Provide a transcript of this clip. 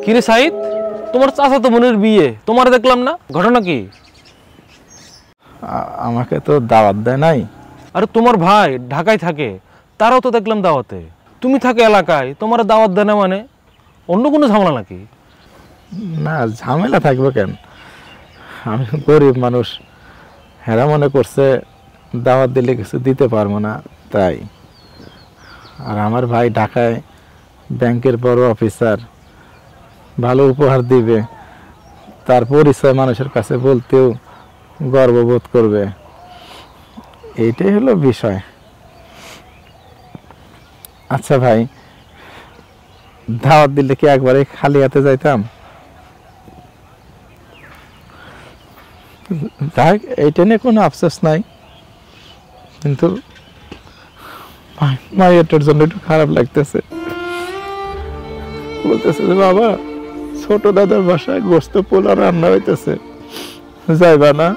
কিরে সাইদ, তোমার চাচাতো বোনের বিয়ে, তোমার দেখলাম না, ঘটনা কি? আমাকে তো দাওয়াত দেয় নাই। আরে তোমার ভাই ঢাকায় থাকে, তারাও তো দেখলাম দাওয়াতে। তুমি থাকে এলাকায়, তোমার দাওয়াত দেয় না মানে অন্য কোনো ঝামেলা নাকি? না, ঝামেলা থাকবে কেন? আমি গরিব মানুষ, হেরা মনে করছে দাওয়াত দিলে কিছু দিতে পারবো না তাই। আর আমার ভাই ঢাকায় ব্যাংকের বড় অফিসার, ভালো উপহার দিবে, তার পরিচয় মানুষের কাছে বলতেও গর্ববোধ করবে, এইটাই হলো বিষয়। আচ্ছা ভাই, দাওয়াত দিলে কি একবারে খালি হাতে যাইতাম? যাক, এইটা নিয়ে কোনো আফসোস নাই, কিন্তু মায়েরটার জন্য একটু খারাপ লাগতেছে। বলতেছে যে বাবা, ছোট দাদার বাসায় গোস্ত পোলা রান্না হইতেছে, যাইবা না?